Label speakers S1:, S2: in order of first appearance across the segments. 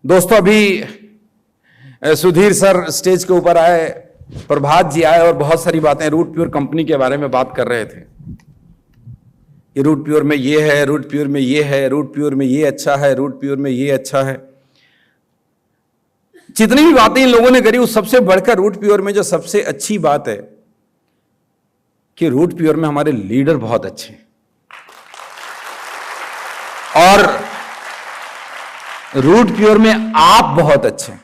S1: दोस्तों, अभी Sudhir sir stage के ऊपर आए, प्रभात जी आए और बहुत सारी बातें रूट प्योर कंपनी के बारे में बात कर रहे थे कि रूट प्योर में ये है, रूट प्योर में ये है, रूट प्योर में ये अच्छा है, रूट प्योर में ये अच्छा है। जितनी भी बातें इन लोगों ने करी, उस सबसे बढ़कर रूट प्योर में जो सबसे अच्छी बात है कि रूट प्योर में हमारे लीडर बहुत अच्छे हैं और रूट प्योर में आप बहुत अच्छे हैं।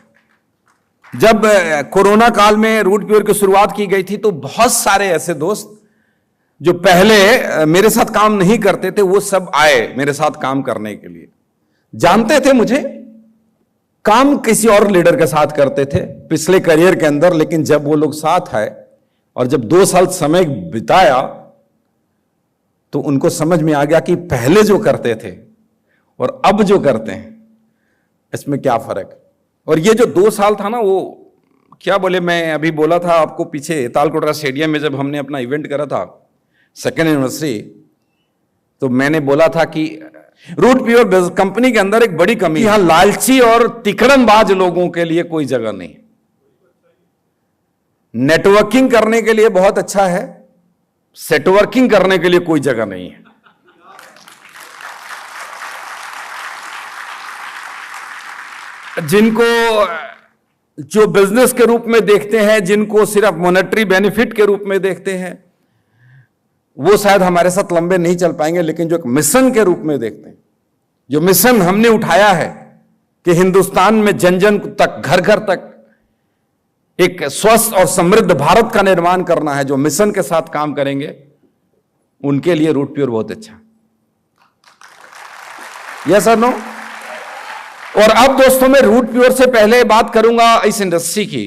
S1: जब कोरोना काल में रूट प्योर की शुरुआत की गई थी तो बहुत सारे ऐसे दोस्त जो पहले मेरे साथ काम नहीं करते थे, वो सब आए मेरे साथ काम करने के लिए। जानते थे मुझे, काम किसी और लीडर के साथ करते थे पिछले करियर के अंदर, लेकिन जब वो लोग साथ आए और जब 2 साल समय बिताया तो उनको समझ में आ गया कि पहले जो करते थे और अब जो करते हैं इसमें क्या फर्क। और ये जो 2 साल था ना, वो क्या बोले, मैं अभी बोला था आपको पीछे तालकोटरा स्टेडियम में जब हमने अपना इवेंट करा था 2nd एनिवर्सरी, तो मैंने बोला था कि रूट प्योर कंपनी के अंदर एक बड़ी कमी है, यहां लालची और तिकड़मबाज लोगों के लिए कोई जगह नहीं। नेटवर्किंग करने के लिए बहुत अच्छा है, सेटवर्किंग करने के लिए कोई जगह नहीं है। जिनको जो बिजनेस के रूप में देखते हैं, जिनको सिर्फ मॉनेटरी बेनिफिट के रूप में देखते हैं, वो शायद हमारे साथ लंबे नहीं चल पाएंगे। लेकिन जो एक मिशन के रूप में देखते हैं, जो मिशन हमने उठाया है कि हिंदुस्तान में जन जन तक, घर घर तक एक स्वस्थ और समृद्ध भारत का निर्माण करना है, जो मिशन के साथ काम करेंगे उनके लिए रूट प्योर बहुत अच्छा। यस और नो? और अब दोस्तों, मैं रूट प्योर से पहले बात करूंगा इस इंडस्ट्री की,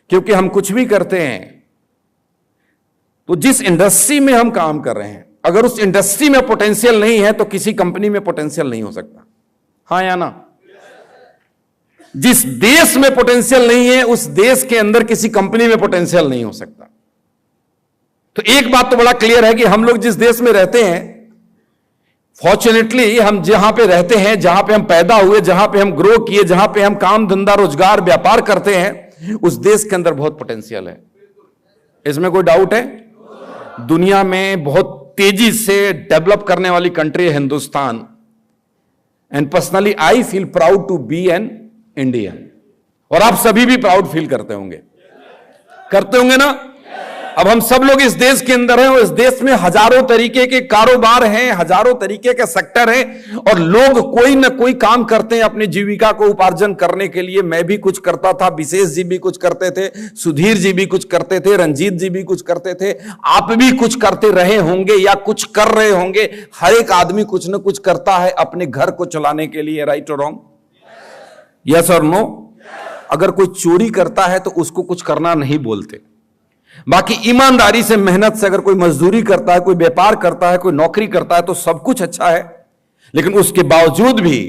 S1: क्योंकि हम कुछ भी करते हैं तो जिस इंडस्ट्री में हम काम कर रहे हैं, अगर उस इंडस्ट्री में पोटेंशियल नहीं है तो किसी कंपनी में पोटेंशियल नहीं हो सकता। हाँ या ना? जिस देश में पोटेंशियल नहीं है, उस देश के अंदर किसी कंपनी में पोटेंशियल नहीं हो सकता। तो एक बात तो बड़ा क्लियर है कि हम लोग जिस देश में रहते हैं, फॉर्चुनेटली हम जहां पे रहते हैं, जहां पे हम पैदा हुए, जहां पे हम ग्रो किए, जहां पे हम काम धंधा रोजगार व्यापार करते हैं, उस देश के अंदर बहुत पोटेंशियल है। इसमें कोई डाउट है? दुनिया में बहुत तेजी से डेवलप करने वाली कंट्री है Hindustan. And personally I feel proud to be an Indian. और आप सभी भी प्राउड फील करते होंगे ना? अब हम सब लोग इस देश के अंदर हैं और इस देश में हजारों तरीके के कारोबार हैं, हजारों तरीके के सेक्टर हैं और लोग कोई ना कोई काम करते हैं अपनी जीविका को उपार्जन करने के लिए। मैं भी कुछ करता था, विशेष जी भी कुछ करते थे, सुधीर जी भी कुछ करते थे, रंजीत जी भी कुछ करते थे, आप भी कुछ करते रहे होंगे या कुछ कर रहे होंगे। हर एक आदमी कुछ ना कुछ करता है अपने घर को चलाने के लिए। राइट और रॉन्ग? यस और नो? अगर कोई चोरी करता है तो उसको कुछ करना नहीं बोलते, बाकी ईमानदारी से, मेहनत से अगर कोई मजदूरी करता है, कोई व्यापार करता है, कोई नौकरी करता है तो सब कुछ अच्छा है। लेकिन उसके बावजूद भी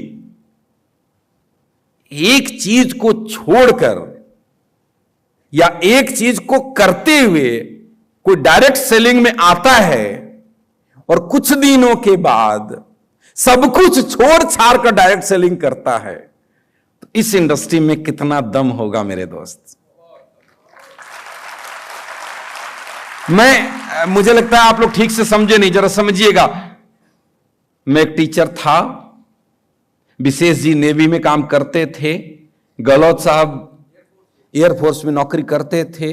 S1: एक चीज को छोड़कर या एक चीज को करते हुए कोई डायरेक्ट सेलिंग में आता है और कुछ दिनों के बाद सब कुछ छोड़ छाड़ कर डायरेक्ट सेलिंग करता है, तो इस इंडस्ट्री में कितना दम होगा मेरे दोस्त। मुझे लगता है आप लोग ठीक से समझे नहीं, जरा समझिएगा। मैं एक टीचर था, विशेष जी नेवी में काम करते थे, गहलोत साहब एयरफोर्स में नौकरी करते थे,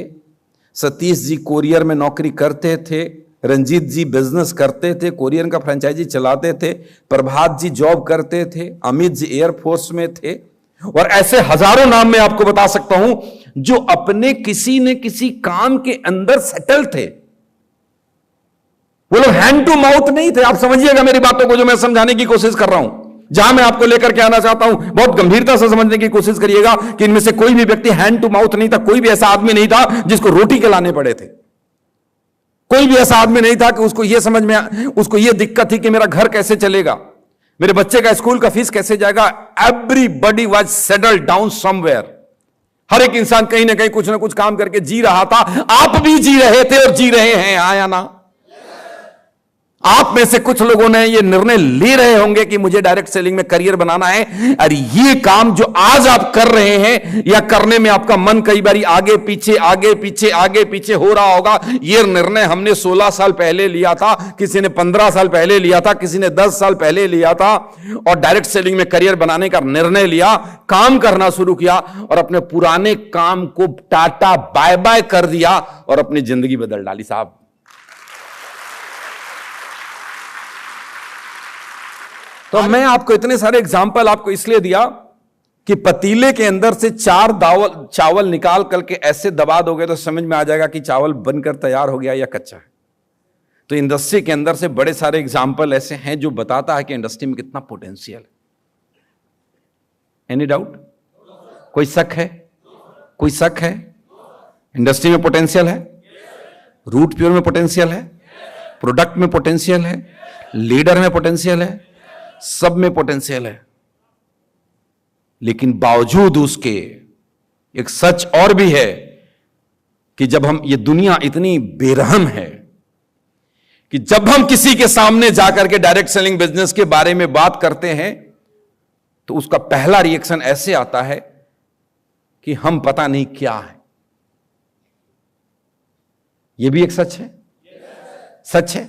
S1: सतीश जी कोरियर में नौकरी करते थे, रंजीत जी बिजनेस करते थे, कोरियर का फ्रेंचाइजी चलाते थे, प्रभात जी जॉब करते थे, अमित जी एयरफोर्स में थे, और ऐसे हजारों नाम मैं आपको बता सकता हूं जो अपने किसी न किसी काम के अंदर सेटल थे। वो लोग हैंड टू माउथ नहीं थे। आप समझिएगा मेरी बातों को जो मैं समझाने की कोशिश कर रहा हूं, जहां मैं आपको लेकर के आना चाहता हूं, बहुत गंभीरता से समझने की कोशिश करिएगा कि इनमें से कोई भी व्यक्ति हैंड टू माउथ नहीं था। कोई भी ऐसा आदमी नहीं था जिसको रोटी के लाने पड़े थे। कोई भी ऐसा आदमी नहीं था कि उसको यह समझ में, उसको यह दिक्कत थी कि मेरा घर कैसे चलेगा, मेरे बच्चे का स्कूल का फीस कैसे जाएगा। Everybody was settled down somewhere. हर एक इंसान कहीं ना कहीं कुछ ना कुछ काम करके जी रहा था। आप भी जी रहे थे और जी रहे हैं, हाँ या ना? आप में से कुछ लोगों ने ये निर्णय ले रहे होंगे कि मुझे डायरेक्ट सेलिंग में करियर बनाना है। और ये काम जो आज आप कर रहे हैं या करने में आपका मन कई बार आगे पीछे आगे पीछे आगे पीछे हो रहा होगा। ये निर्णय हमने 16 साल पहले लिया था, किसी ने 15 साल पहले लिया था, किसी ने 10 साल पहले लिया था और डायरेक्ट सेलिंग में करियर बनाने का निर्णय लिया, काम करना शुरू किया और अपने पुराने काम को टाटा बाय बाय कर दिया और अपनी जिंदगी बदल डाली। साहब, तो मैं आपको इतने सारे एग्जाम्पल आपको इसलिए दिया कि पतीले के अंदर से 4 चावल निकाल करके ऐसे दबा दोगे तो समझ में आ जाएगा कि चावल बनकर तैयार हो गया या कच्चा है। तो इंडस्ट्री के अंदर से बड़े सारे एग्जाम्पल ऐसे हैं जो बताता है कि इंडस्ट्री में कितना पोटेंशियल है। Any doubt? कोई शक है? कोई शक है? इंडस्ट्री में पोटेंशियल है, रूट प्योर में पोटेंशियल है, प्रोडक्ट में पोटेंशियल है, लीडर में पोटेंशियल है, सब में पोटेंशियल है। लेकिन बावजूद उसके एक सच और भी है कि जब हम, ये दुनिया इतनी बेरहम है कि जब हम किसी के सामने जाकर के डायरेक्ट सेलिंग बिजनेस के बारे में बात करते हैं तो उसका पहला रिएक्शन ऐसे आता है कि हम पता नहीं क्या है। यह भी एक सच है, सच है।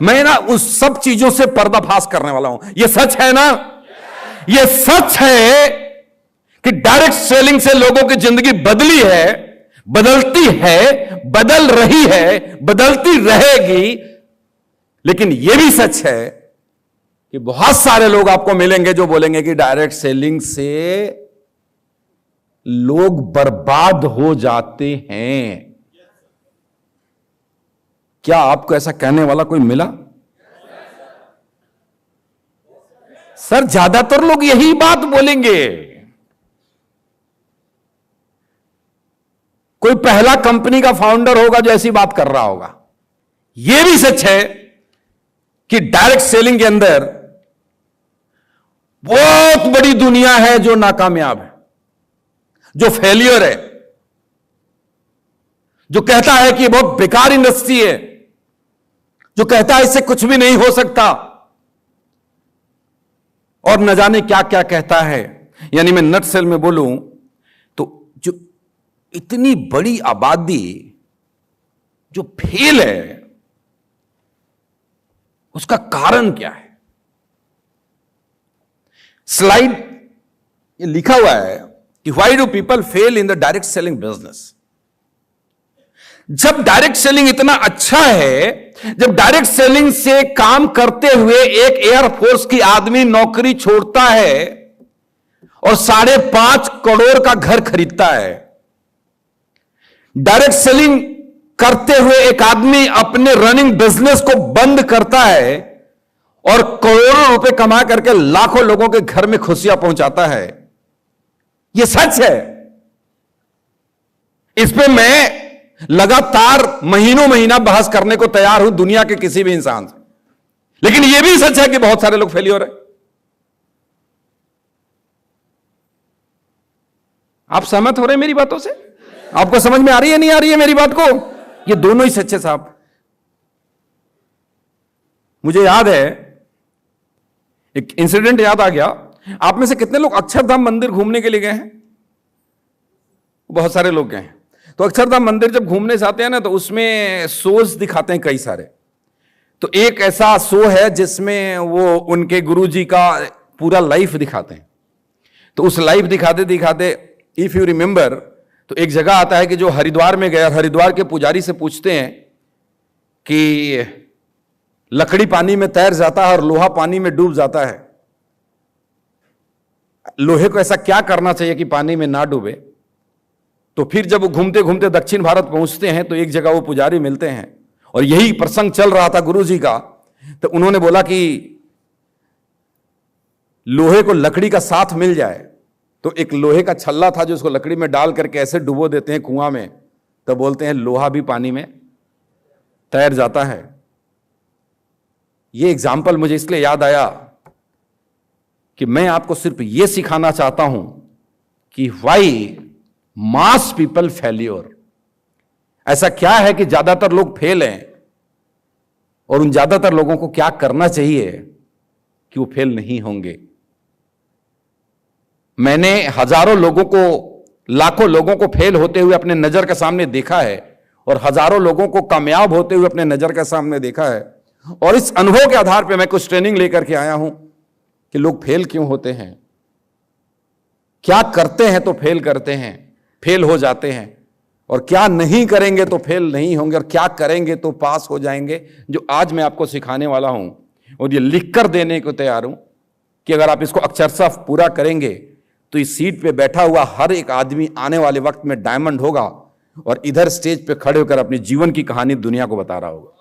S1: मैं ना उस सब चीजों से पर्दाफाश करने वाला हूं। यह सच है ना? यह सच है कि डायरेक्ट सेलिंग से लोगों की जिंदगी बदली है, बदलती है, बदल रही है, बदलती रहेगी। लेकिन यह भी सच है कि बहुत सारे लोग आपको मिलेंगे जो बोलेंगे कि डायरेक्ट सेलिंग से लोग बर्बाद हो जाते हैं। क्या आपको ऐसा कहने वाला कोई मिला? सर, ज्यादातर लोग यही बात बोलेंगे। कोई पहला कंपनी का फाउंडर होगा जो ऐसी बात कर रहा होगा। यह भी सच है कि डायरेक्ट सेलिंग के अंदर बहुत बड़ी दुनिया है जो नाकामयाब है, जो फेलियर है, जो कहता है कि बहुत बेकार इंडस्ट्री है, जो कहता है इससे कुछ भी नहीं हो सकता और न जाने क्या क्या कहता है। यानी मैं नट सेल में बोलूं तो जो इतनी बड़ी आबादी जो फेल है उसका कारण क्या है? स्लाइड ये लिखा हुआ है कि why do people fail in the direct selling business. जब डायरेक्ट सेलिंग इतना अच्छा है, जब डायरेक्ट सेलिंग से काम करते हुए एक एयरफोर्स की आदमी नौकरी छोड़ता है और 5.5 करोड़ का घर खरीदता है, डायरेक्ट सेलिंग करते हुए एक आदमी अपने रनिंग बिजनेस को बंद करता है और करोड़ों रुपए कमा करके लाखों लोगों के घर में खुशियां पहुंचाता है, यह सच है। इस पे मैं लगातार महीनों महीना बहस करने को तैयार हूं दुनिया के किसी भी इंसान से। लेकिन यह भी सच है कि बहुत सारे लोग फेलियर है। आप सहमत हो रहे हैं मेरी बातों से? आपको समझ में आ रही है, नहीं आ रही है मेरी बात को? ये दोनों ही सच है साहब। मुझे याद है, एक इंसिडेंट याद आ गया। आप में से कितने लोग अक्षरधाम मंदिर घूमने के लिए गए हैं? बहुत सारे लोग गए हैं। तो अक्षरधाम मंदिर जब घूमने जाते हैं ना तो उसमें शोज दिखाते हैं कई सारे। तो एक ऐसा शो है जिसमें वो उनके गुरुजी का पूरा लाइफ दिखाते हैं। तो उस लाइफ दिखाते दिखाते इफ यू रिमेंबर, तो एक जगह आता है कि जो हरिद्वार में गया, हरिद्वार के पुजारी से पूछते हैं कि लकड़ी पानी में तैर जाता है और लोहा पानी में डूब जाता है, लोहे को ऐसा क्या करना चाहिए कि पानी में ना डूबे? तो फिर जब वो घूमते घूमते दक्षिण भारत पहुंचते हैं तो एक जगह वो पुजारी मिलते हैं और यही प्रसंग चल रहा था गुरुजी का। तो उन्होंने बोला कि लोहे को लकड़ी का साथ मिल जाए। तो एक लोहे का छल्ला था जो उसको लकड़ी में डाल करके ऐसे डुबो देते हैं कुआं में, तो बोलते हैं लोहा भी पानी में तैर जाता है। ये एग्जाम्पल मुझे इसलिए याद आया कि मैं आपको सिर्फ यह सिखाना चाहता हूं कि व्हाई मास पीपल फेल्योर। ऐसा क्या है कि ज्यादातर लोग फेल हैं? और उन ज्यादातर लोगों को क्या करना चाहिए कि वो फेल नहीं होंगे। मैंने हजारों लोगों को, लाखों लोगों को फेल होते हुए अपने नजर के सामने देखा है और हजारों लोगों को कामयाब होते हुए अपने नजर के सामने देखा है। और इस अनुभव के आधार पर मैं कुछ ट्रेनिंग लेकर के आया हूं कि लोग फेल क्यों होते हैं, क्या करते हैं तो फेल करते हैं, फेल हो जाते हैं, और क्या नहीं करेंगे तो फेल नहीं होंगे, और क्या करेंगे तो पास हो जाएंगे। जो आज मैं आपको सिखाने वाला हूं और ये लिख कर देने को तैयार हूं कि अगर आप इसको अक्षरशः पूरा करेंगे तो इस सीट पे बैठा हुआ हर एक आदमी आने वाले वक्त में डायमंड होगा और इधर स्टेज पे खड़े होकर अपनी जीवन की कहानी दुनिया को बता रहा होगा।